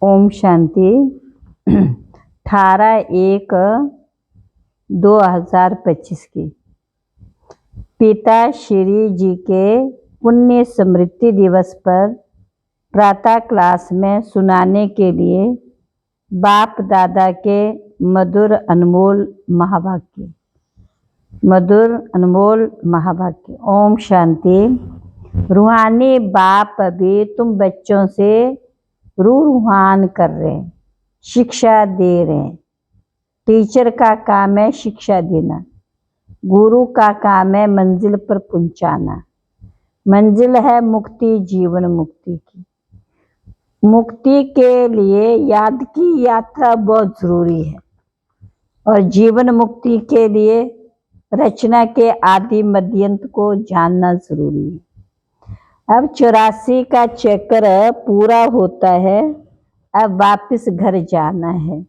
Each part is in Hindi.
ओम शांति। 18/1/2025 की पिता श्री जी के पुण्य स्मृति दिवस पर प्रातः क्लास में सुनाने के लिए बाप दादा के मधुर अनमोल महावाक्य। ओम शांति। रूहानी बाप भी तुम बच्चों से रूहान कर रहे हैं, शिक्षा दे रहे हैं। टीचर का काम है शिक्षा देना, गुरु का काम है मंजिल पर पहुंचाना। मंजिल है मुक्ति, जीवन मुक्ति की। मुक्ति के लिए याद की यात्रा बहुत जरूरी है और जीवन मुक्ति के लिए रचना के आदि मध्यंत को जानना जरूरी है। अब 84 का चक्र पूरा होता है, अब वापस घर जाना है।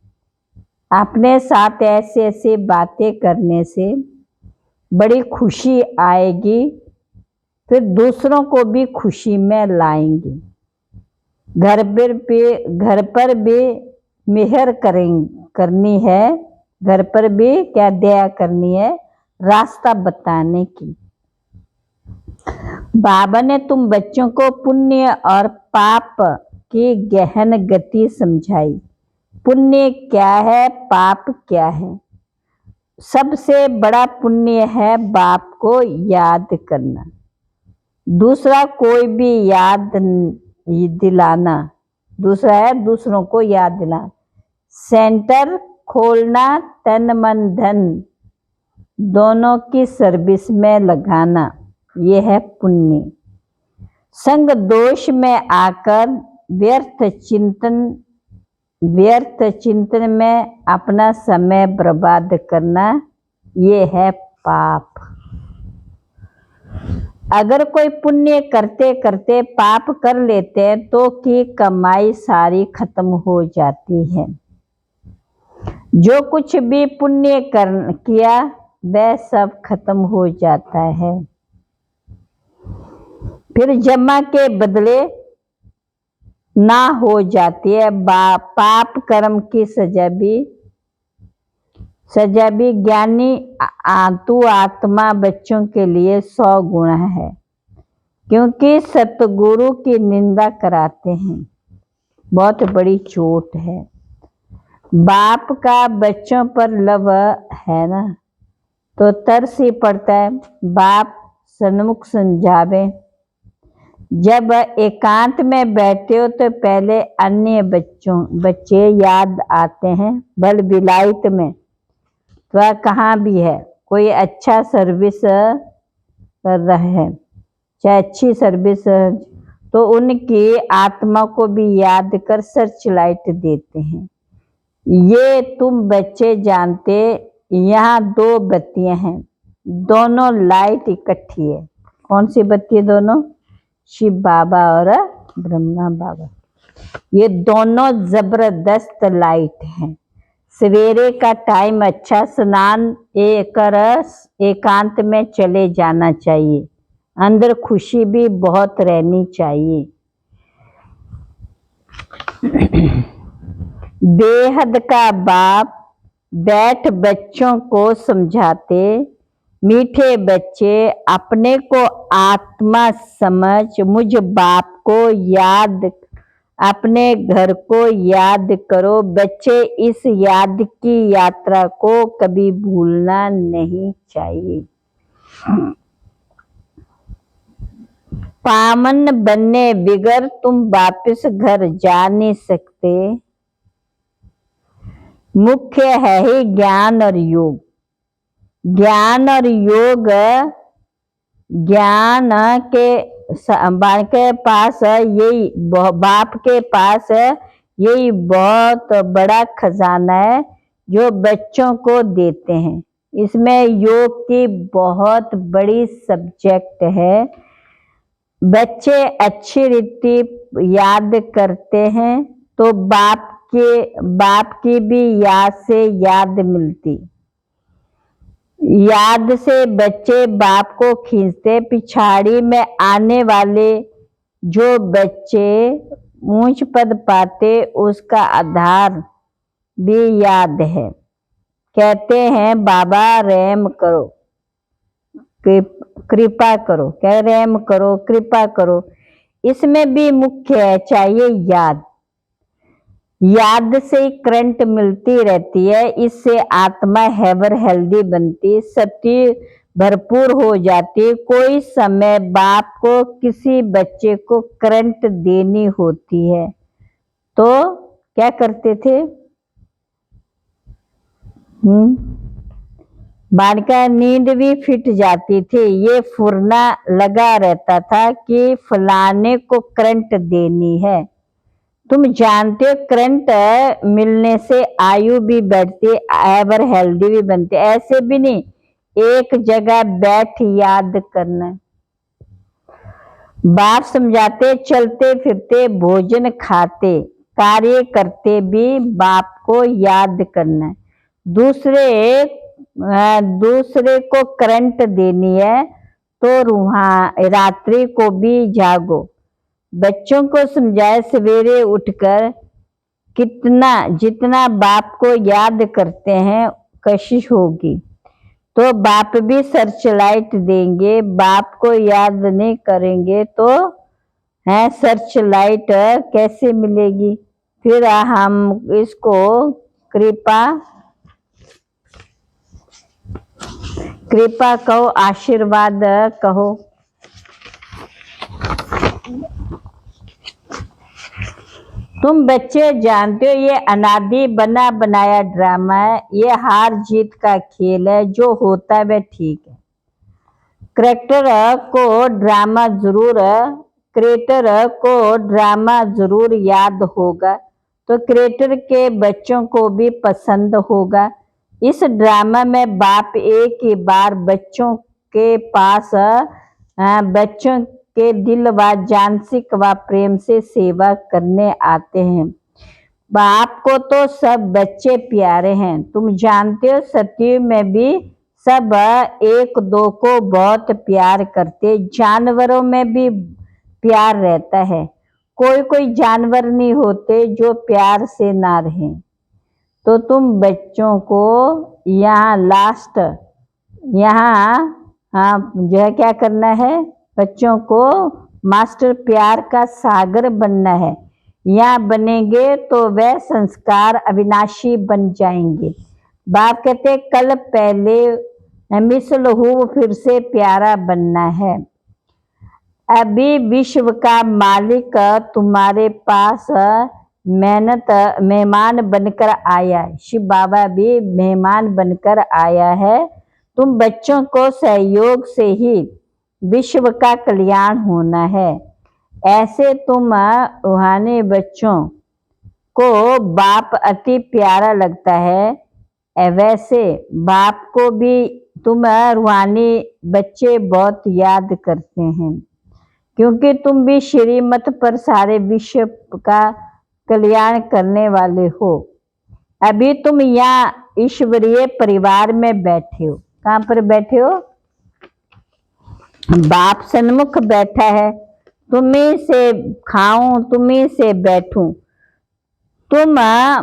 अपने साथ ऐसे ऐसे बातें करने से बड़ी खुशी आएगी, फिर दूसरों को भी खुशी में लाएंगे। घर पर भी मेहर करनी है, घर पर भी क्या दया करनी है, रास्ता बताने की। बाबा ने तुम बच्चों को पुण्य और पाप की गहन गति समझाई। पुण्य क्या है, पाप क्या है। सबसे बड़ा पुण्य है बाप को याद करना, दूसरा कोई भी याद दिलाना, दूसरा है दूसरों को याद दिलाना। सेंटर खोलना, तन मन धन दोनों की सर्विस में लगाना, ये है पुण्य। संग दोष में आकर व्यर्थ चिंतन में अपना समय बर्बाद करना, ये है पाप। अगर कोई पुण्य करते करते पाप कर लेते हैं तो की कमाई सारी खत्म हो जाती है। जो कुछ भी पुण्य किया वह सब खत्म हो जाता है। फिर जमा के बदले ना हो जाती है। पाप कर्म की सजा भी ज्ञानी तू आत्मा बच्चों के लिए 100 गुना है, क्योंकि सतगुरु की निंदा कराते हैं, बहुत बड़ी चोट है। बाप का बच्चों पर लव है ना, तो तरस ही पड़ता है। बाप सन्मुख समझावे। जब एकांत में बैठे हो तो पहले अन्य बच्चे याद आते हैं। बल विलायत में तो कहाँ भी है, कोई अच्छा सर्विस कर रहा है, चाहे अच्छी सर्विस, तो उनकी आत्मा को भी याद कर सर्च लाइट देते हैं। ये तुम बच्चे जानते, यहाँ 2 बत्तियां हैं, दोनों लाइट इकट्ठी है। कौन सी बत्ती है दोनों? शिव बाबा और ब्रह्मा बाबा। ये दोनों जबरदस्त लाइट हैं। सवेरे का टाइम अच्छा स्नान कर एकांत में चले जाना चाहिए। अंदर खुशी भी बहुत रहनी चाहिए। बेहद का बाप बैठ बच्चों को समझाते। मीठे बच्चे अपने को आत्मा समझ मुझ बाप को याद, अपने घर को याद करो। बच्चे इस याद की यात्रा को कभी भूलना नहीं चाहिए। पावन बनने बिगर तुम वापस घर जा नहीं सकते। मुख्य है ही ज्ञान और योग। ज्ञान और योग, ज्ञान के पास यही, बाप के पास यही बहुत बड़ा खजाना है जो बच्चों को देते हैं। इसमें योग की बहुत बड़ी सब्जेक्ट है। बच्चे अच्छी रीति याद करते हैं तो बाप की भी याद से याद मिलती। याद से बच्चे बाप को खींचते। पिछाड़ी में आने वाले जो बच्चे ऊंच पद पाते उसका आधार भी याद है। कहते हैं बाबा रहम करो, कृपा करो, क्या रहम करो कृपा करो। इसमें भी मुख्य है चाहिए याद। याद से करंट मिलती रहती है, इससे आत्मा हैवर हेल्दी बनती, शक्ति भरपूर हो जाती। कोई समय बाप को किसी बच्चे को करंट देनी होती है तो क्या करते थे? बाल का नींद भी फिट जाती थी। ये फुरना लगा रहता था कि फलाने को करंट देनी है। तुम जानते हो करंट मिलने से आयु भी बढ़ती, एवर हेल्दी भी बनती। ऐसे भी नहीं एक जगह बैठ याद करना। बाप समझाते चलते फिरते भोजन खाते कार्य करते भी बाप को याद करना। दूसरे को करंट देनी है तो रात्रि को भी जागो। बच्चों को समझाए सवेरे उठकर जितना बाप को याद करते हैं कशिश होगी तो बाप भी सर्च लाइट देंगे। बाप को याद नहीं करेंगे तो है सर्च लाइट कैसे मिलेगी? फिर हम इसको कृपा कहो, आशीर्वाद कहो। तुम बच्चे जानते हो ये अनादि बना बनाया ड्रामा है। ये हार जीत का खेल है, जो होता है वह ठीक है। क्रिएटर को ड्रामा जरूर याद होगा तो क्रिएटर के बच्चों को भी पसंद होगा। इस ड्रामा में बाप एक ही बार बच्चों के पास बच्चों के दिल व जानसिक व प्रेम से सेवा करने आते हैं। बाप को तो सब बच्चे प्यारे हैं। तुम जानते हो सत्युग में भी सब एक दो को बहुत प्यार करते। जानवरों में भी प्यार रहता है। कोई जानवर नहीं होते जो प्यार से ना रहें। तो तुम बच्चों को जो है क्या करना है? बच्चों को मास्टर प्यार का सागर बनना है। यहाँ बनेंगे तो वह संस्कार अविनाशी बन जाएंगे। बाप कहते कल पहले मिसल हूँ फिर से प्यारा बनना है। अभी विश्व का मालिक तुम्हारे पास मेहमान बनकर आया है। शिव बाबा भी मेहमान बनकर आया है। तुम बच्चों को सहयोग से ही विश्व का कल्याण होना है। ऐसे तुम रूहानी बच्चों को बाप अति प्यारा लगता है। वैसे बाप को भी तुम रूहानी बच्चे बहुत याद करते हैं, क्योंकि तुम भी श्रीमत पर सारे विश्व का कल्याण करने वाले हो। अभी तुम यहाँ ईश्वरीय परिवार में बैठे हो। कहाँ पर बैठे हो? बाप सन्मुख बैठा है। तुम्ही से खाऊं तुम्ही से बैठूं। तुम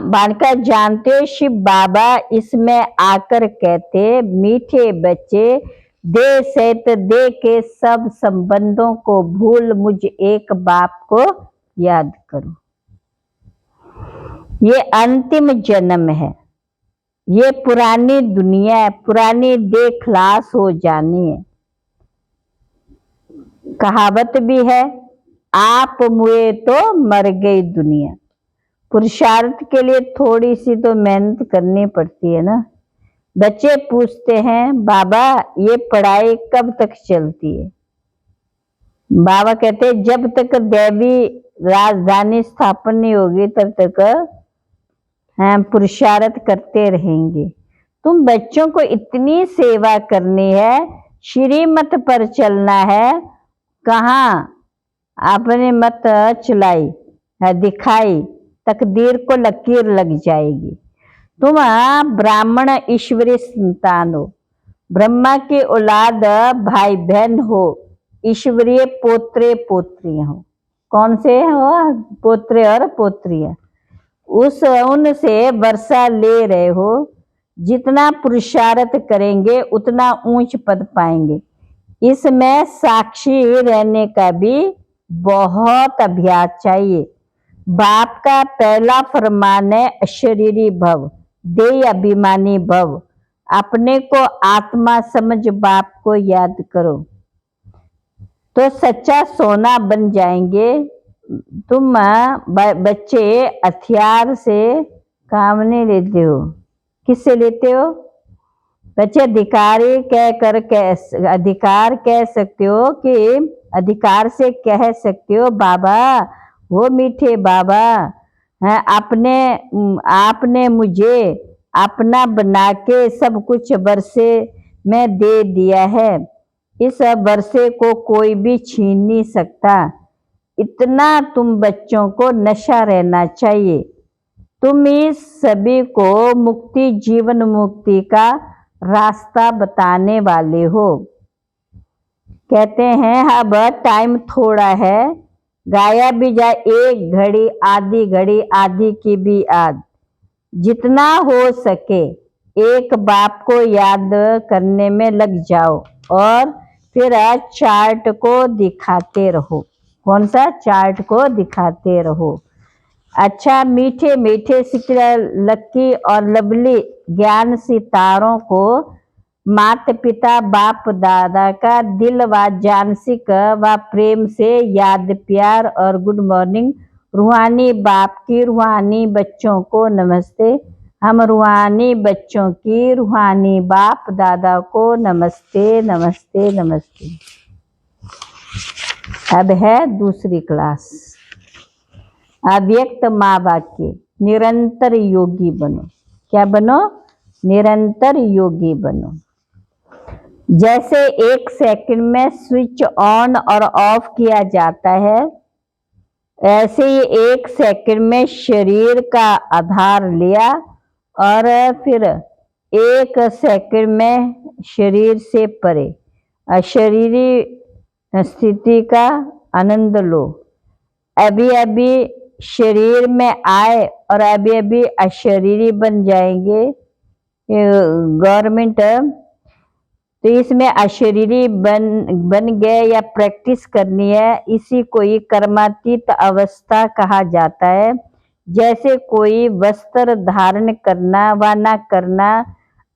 बालका जानते हो शिव बाबा इसमें आकर कहते मीठे बच्चे दे सहित दे के सब संबंधों को भूल मुझ एक बाप को याद करो। ये अंतिम जन्म है। ये पुरानी दुनिया है, पुरानी देह खलास हो जानी है। कहावत भी है आप मुए तो मर गई दुनिया। पुरुषार्थ के लिए थोड़ी सी तो मेहनत करनी पड़ती है ना। बच्चे पूछते हैं बाबा ये पढ़ाई कब तक चलती है? बाबा कहते हैं जब तक दैवी राजधानी स्थापन नहीं होगी तब तक हम पुरुषार्थ करते रहेंगे। तुम बच्चों को इतनी सेवा करनी है, श्रीमत पर चलना है। कहाँ आपने मत चलाई दिखाई तकदीर को लकीर लग जाएगी। तुम ब्राह्मण ईश्वरीय संतान हो, ब्रह्मा की औलाद भाई बहन हो, ईश्वरीय पोत्रे पोत्रियां हो। कौन से हैं वो पोत्रे और पोत्रियां, उनसे वर्षा ले रहे हो। जितना पुरुषार्थ करेंगे उतना ऊंच पद पाएंगे। इसमें साक्षी रहने का भी बहुत अभ्यास चाहिए। बाप का पहला फरमान है अशरीरी भव, देह अभिमानी भव। अपने को आत्मा समझ बाप को याद करो तो सच्चा सोना बन जाएंगे। तुम बच्चे हथियार से काम नहीं लेते हो, किससे लेते हो? बच्चे अधिकारी अधिकार कह सकते हो कि अधिकार से कह सकते हो बाबा, वो मीठे बाबा हैं, आपने मुझे अपना बना के सब कुछ वर्षे में दे दिया है। इस वर्षे को कोई भी छीन नहीं सकता। इतना तुम बच्चों को नशा रहना चाहिए। तुम इस सभी को मुक्ति, जीवन मुक्ति का रास्ता बताने वाले हो। कहते हैं अब टाइम थोड़ा है, गाया भी जाए एक घड़ी, आधी घड़ी, आधी की भी आध। जितना हो सके एक बाप को याद करने में लग जाओ और फिर चार्ट को दिखाते रहो। कौन सा चार्ट को दिखाते रहो? अच्छा, मीठे मीठे सिकरा लक्की और लवली ज्ञान सितारों को माता पिता बाप दादा का दिल व जानसिक व प्रेम से याद, प्यार और गुड मॉर्निंग। रूहानी बाप की रूहानी बच्चों को नमस्ते। हम रूहानी बच्चों की रूहानी बाप दादा को नमस्ते नमस्ते नमस्ते। अब है दूसरी क्लास, अव्यक्त माँ वाक्य। निरंतर योगी बनो। क्या बनो? निरंतर योगी बनो। जैसे 1 सेकंड में स्विच ऑन और ऑफ किया जाता है, ऐसे ही 1 सेकंड में शरीर का आधार लिया और फिर 1 सेकंड में शरीर से परे अशरीरी स्थिति का आनंद लो। अभी अभी शरीर में आए और अभी अभी अशरीरी बन जाएंगे। गवर्नमेंट तो इसमें अशरीरी बन गए या प्रैक्टिस करनी है, इसी को ही कर्मातीत अवस्था कहा जाता है। जैसे कोई वस्त्र धारण करना व न करना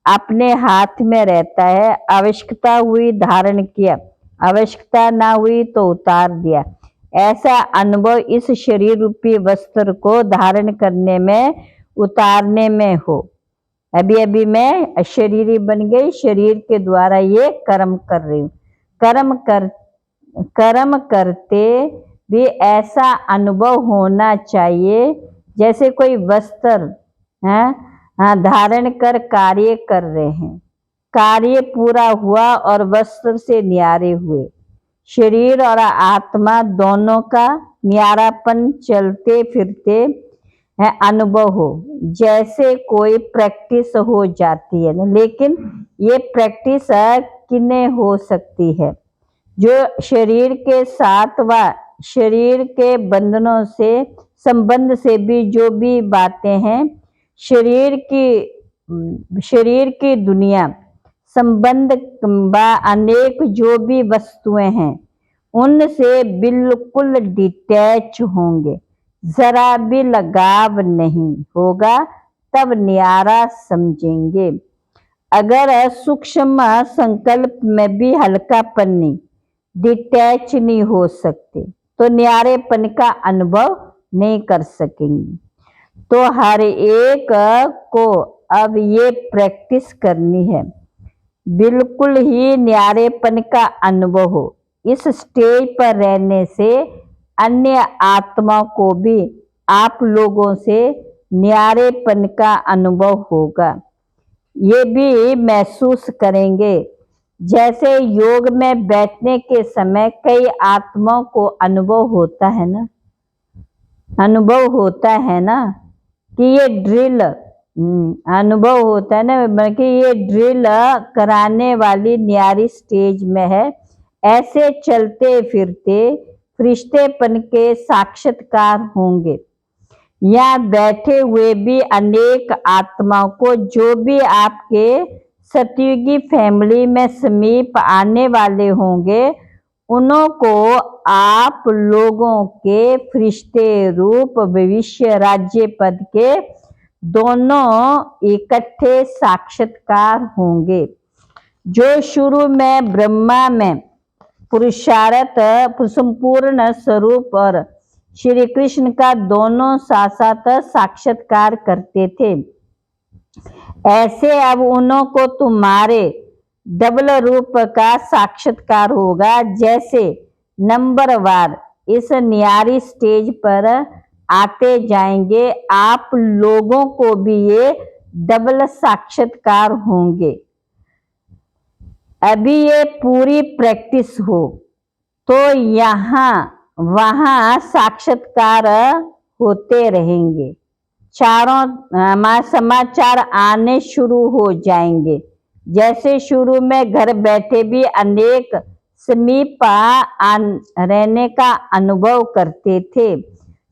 अपने हाथ में रहता है। आवश्यकता हुई धारण किया, आवश्यकता ना हुई तो उतार दिया। ऐसा अनुभव इस शरीर रूपी वस्त्र को धारण करने में, उतारने में हो। अभी अभी मैं अशरीरी बन गई, शरीर के द्वारा ये कर्म कर रही हूँ। कर्म करते भी ऐसा अनुभव होना चाहिए जैसे कोई वस्त्र धारण कर कार्य कर रहे हैं। कार्य पूरा हुआ और वस्त्र से न्यारे हुए। शरीर और आत्मा दोनों का न्यारापन चलते फिरते है अनुभव हो। जैसे कोई प्रैक्टिस हो जाती है ना, लेकिन ये प्रैक्टिस किन्हें हो सकती है? जो शरीर के साथ व शरीर के बंधनों से, संबंध से भी जो भी बातें हैं, शरीर की दुनिया, संबंध व अनेक जो भी वस्तुएं हैं, उनसे बिल्कुल डिटैच होंगे। जरा भी लगाव नहीं होगा, तब न्यारा समझेंगे। अगर सूक्ष्म संकल्प में भी हल्कापन नहीं, डिटैच नहीं हो सकते तो न्यारेपन का अनुभव नहीं कर सकेंगे। तो हर एक को अब ये प्रैक्टिस करनी है, बिल्कुल ही न्यारेपन का अनुभव हो। इस स्टेज पर रहने से अन्य आत्मा को भी आप लोगों से न्यारेपन का अनुभव होगा। ये भी महसूस करेंगे जैसे योग में बैठने के समय कई आत्माओं को अनुभव होता है ना, अनुभव होता है ना कि ये ड्रिल अनुभव होता है ना, बल्कि ये ड्रिल कराने वाली न्यारी स्टेज में है। ऐसे चलते फिरते फरिश्तेपन के साक्षात्कार होंगे। यहाँ बैठे हुए भी अनेक आत्माओं को, जो भी आपके सतयुगी फैमिली में समीप आने वाले होंगे, उन्हों को आप लोगों के फरिश्ते रूप भविष्य राज्य पद के दोनों इकट्ठे साक्षात्कार होंगे। जो शुरू में ब्रह्मा में पुरुषार्थ संपूर्ण स्वरूप और श्री कृष्ण का दोनों साथ साथ साक्षात्कार करते थे, ऐसे अब उन्हों को तुम्हारे डबल रूप का साक्षात्कार होगा। जैसे नंबरवार इस न्यारी स्टेज पर आते जाएंगे, आप लोगों को भी ये डबल साक्षात्कार होंगे। अभी ये पूरी प्रैक्टिस हो तो यहाँ वहाँ साक्षात्कार होते रहेंगे, चारों समाचार आने शुरू हो जाएंगे। जैसे शुरू में घर बैठे भी अनेक समीप रहने का अनुभव करते थे,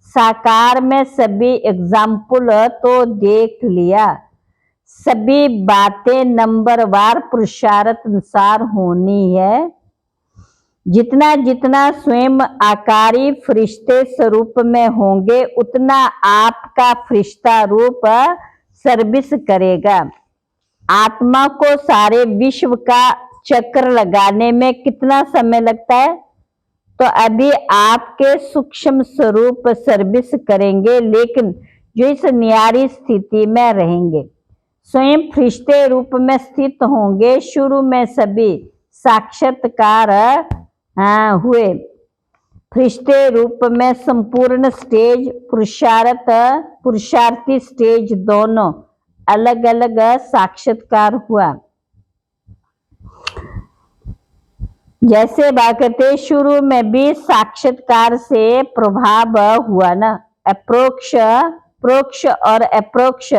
साकार में सभी एग्जाम्पल तो देख लिया, सभी बातें नंबरवार पुरुषार्थ अनुसार होनी है। जितना जितना स्वयं आकारी फरिश्ते स्वरूप में होंगे, उतना आपका फरिश्ता रूप सर्विस करेगा। आत्मा को सारे विश्व का चक्र लगाने में कितना समय लगता है? तो अभी आपके सूक्ष्म स्वरूप सर्विस करेंगे, लेकिन जो इस न्यारी स्थिति में रहेंगे, स्वयं फरिश्ते रूप में स्थित होंगे। शुरू में सभी साक्षात्कार हुए, फरिश्ते रूप में संपूर्ण स्टेज, पुरुषार्थी स्टेज, दोनों अलग अलग साक्षात्कार हुआ। जैसे बात करते शुरू में भी साक्षात्कार से प्रभाव हुआ ना, प्रोक्ष और अप्रोक्ष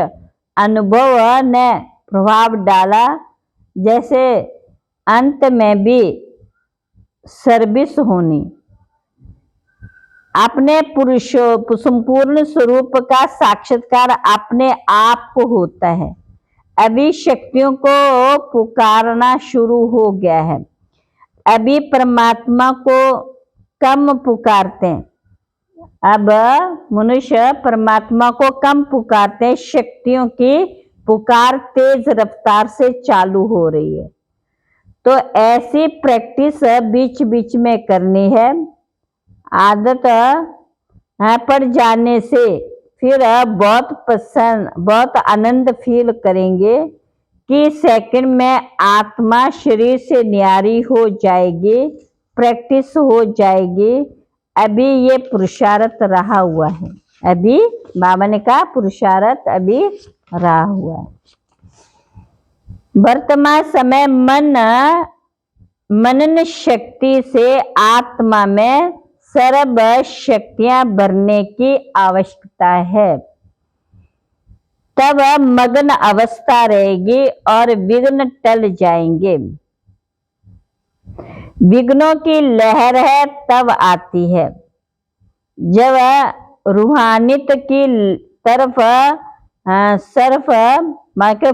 अनुभव ने प्रभाव डाला। जैसे अंत में भी सर्विस होनी, अपने संपूर्ण स्वरूप का साक्षात्कार अपने आप को होता है। अभी शक्तियों को पुकारना शुरू हो गया है। अभी परमात्मा को कम पुकारते हैं, अब मनुष्य परमात्मा को कम पुकारते हैं। शक्तियों की पुकार तेज रफ्तार से चालू हो रही है। तो ऐसी प्रैक्टिस बीच बीच में करनी है। आदत पड़ जाने से फिर बहुत आनंद फील करेंगे कि सेकंड में आत्मा शरीर से न्यारी हो जाएगी, प्रैक्टिस हो जाएगी। अभी ये पुरुषार्थ रहा हुआ है, अभी बाबा ने कहा पुरुषार्थ अभी रहा हुआ है। वर्तमान समय मनन शक्ति से आत्मा में सर्व शक्तियां भरने की आवश्यकता है, तब मग्न अवस्था रहेगी और विघ्न टल जाएंगे। विघ्नों की लहर है तब आती है जब रूहानियत की तरफ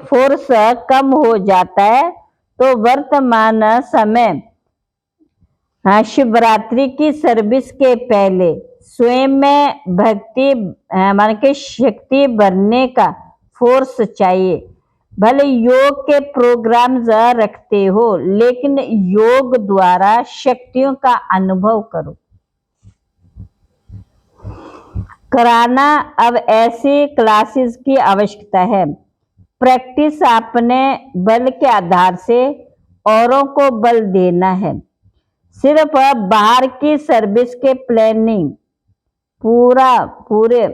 फोर्स कम हो जाता है। तो वर्तमान समय शिवरात्रि की सर्विस के पहले स्वयं में भक्ति मान के शक्ति भरने का फोर्स चाहिए। भले योग के प्रोग्राम्स रखते हो, लेकिन योग द्वारा शक्तियों का अनुभव करो। कराना अब ऐसी क्लासेस की आवश्यकता है। प्रैक्टिस अपने बल के आधार से औरों को बल देना है। सिर्फ बाहर की सर्विस के प्लानिंग पूरे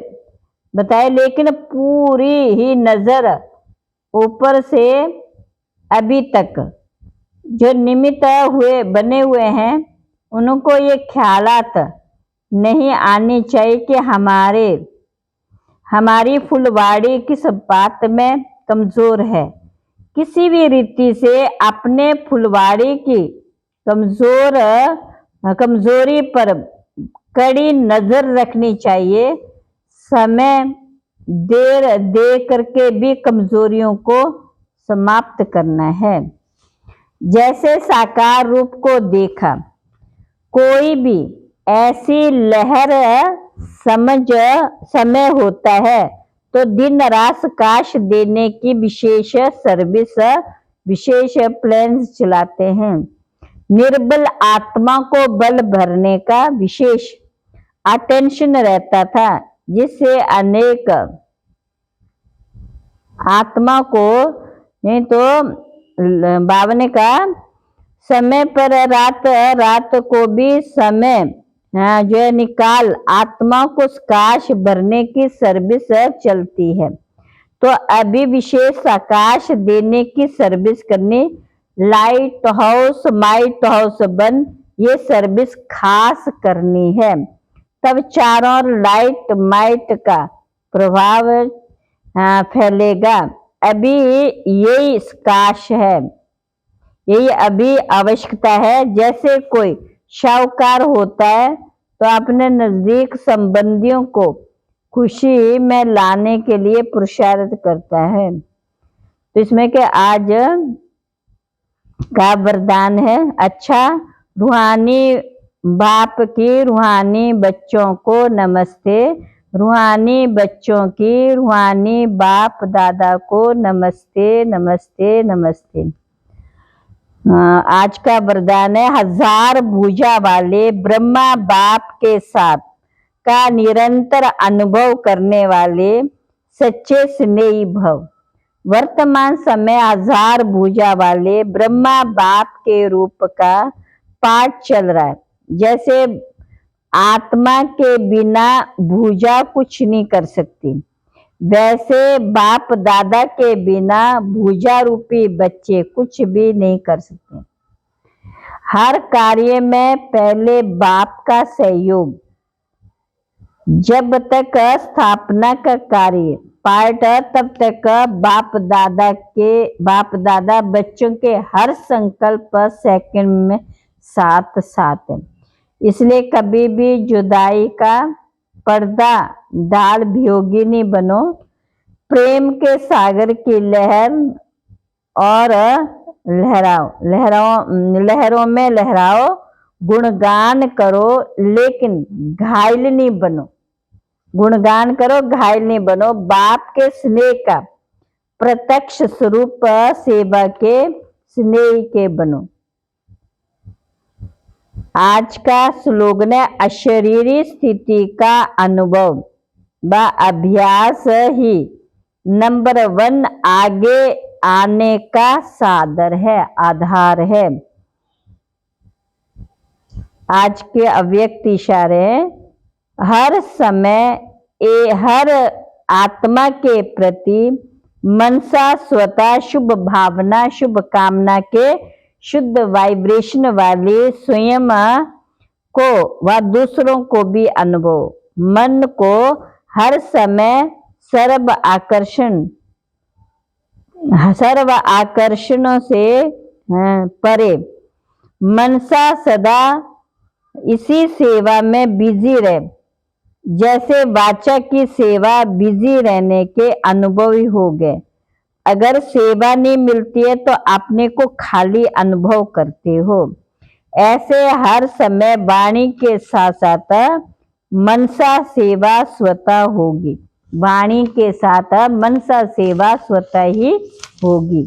बताए, लेकिन पूरी ही नजर ऊपर से अभी तक जो निमित्त बने हुए हैं, उनको ये ख्यालात नहीं आनी चाहिए कि हमारी फुलवाड़ी किस बात में कमजोर है। किसी भी रीति से अपने फुलवाड़ी की कमजोरी पर कड़ी नजर रखनी चाहिए। समय देर दे करके भी कमजोरियों को समाप्त करना है। जैसे साकार रूप को देखा, कोई भी ऐसी लहर समय होता है तो दिन रात काश देने की विशेष सर्विस, विशेष प्लान्स चलाते हैं। निर्बल आत्मा को बल भरने का विशेष अटेंशन रहता था, जिससे अनेक आत्मा को, नहीं तो बाबा ने कहा समय पर रात को भी समय जो है निकाल आत्मा को आकाश भरने की सर्विस चलती है। तो अभी विशेष आकाश देने की सर्विस करनी, लाइट हाउस माइट हाउस बन, ये सर्विस खास करनी है, तब चारों ओर लाइट माइट का प्रभाव फैलेगा। अभी यही काश है, यही अभी आवश्यकता है। जैसे कोई शाहूकार होता है तो अपने नजदीक संबंधियों को खुशी में लाने के लिए पुरुषार्थ करता है। तो इसमें के आज का वरदान है, अच्छा रूहानी बाप की रूहानी बच्चों को नमस्ते, रूहानी बच्चों की रूहानी बाप दादा को नमस्ते नमस्ते नमस्ते। आज का वरदान है, 1000 भुजा वाले ब्रह्मा बाप के साथ का निरंतर अनुभव करने वाले सच्चे स्नेही भव। वर्तमान समय 1000 भुजा वाले ब्रह्मा बाप के रूप का पाठ चल रहा है। जैसे आत्मा के बिना भुजा कुछ नहीं कर सकती, वैसे बाप दादा के बिना भुजा रूपी बच्चे कुछ भी नहीं कर सकते। हर कार्य में पहले बाप का सहयोग, जब तक स्थापना का कार्य पार्ट तब तक बाप दादा बच्चों के हर संकल्प सेकंड में साथ साथ है। इसलिए कभी भी जुदाई का पर्दा डाल भोगिनी बनो, प्रेम के सागर की लहर और लहरों में लहराओ, गुणगान करो लेकिन घायल नहीं बनो, गुणगान करो घायल नहीं बनो। बाप के स्नेह का प्रत्यक्ष स्वरूप सेवा के स्नेह के बनो। आज का स्लोगन है, अशरीरी स्थिति का अनुभव व अभ्यास ही नंबर 1 आगे आने का साधन है, आधार है। आज के अव्यक्त इशारे, हर समय हर आत्मा के प्रति मनसा स्वतः शुभ भावना शुभ कामना के शुद्ध वाइब्रेशन वाले स्वयं को व दूसरों को भी अनुभव। मन को हर समय सर्व आकर्षणों से परे, मनसा सदा इसी सेवा में बिजी रहे। जैसे वाचा की सेवा बिजी रहने के अनुभवी हो गए। अगर सेवा नहीं मिलती है तो अपने को खाली अनुभव करते हो। ऐसे हर समय वाणी के साथ साथ मनसा सेवा स्वतः होगी, वाणी के साथ मनसा सेवा स्वतः ही होगी।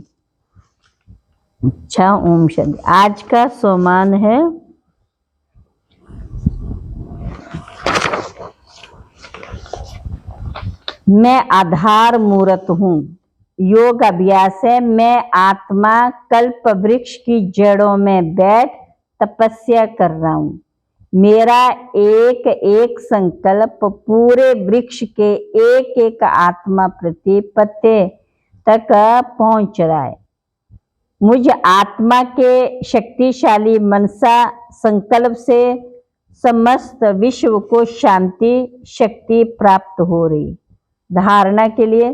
अच्छा, ओम शांति। आज का सोमान है, मैं आधार मूर्त हूँ। योग अभ्यास है, मैं आत्मा कल्प वृक्ष की जड़ों में बैठ तपस्या कर रहा हूँ। मेरा एक एक संकल्प पूरे वृक्ष के एक एक आत्मा प्रति पत्ते तक पहुंच रहा है। मुझ आत्मा के शक्तिशाली मनसा संकल्प से समस्त विश्व को शांति शक्ति प्राप्त हो रही। धारणा के लिए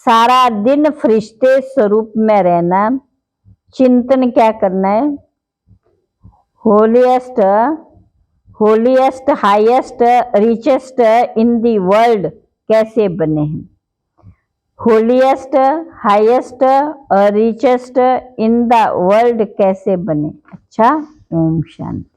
सारा दिन फरिश्ते स्वरूप में रहना। चिंतन क्या करना है? Holiest holiest highest richest in the world कैसे बने हैं? होलीएस्ट हाईएस्ट और रिचेस्ट इन द वर्ल्ड कैसे बने? अच्छा, ओम शांति।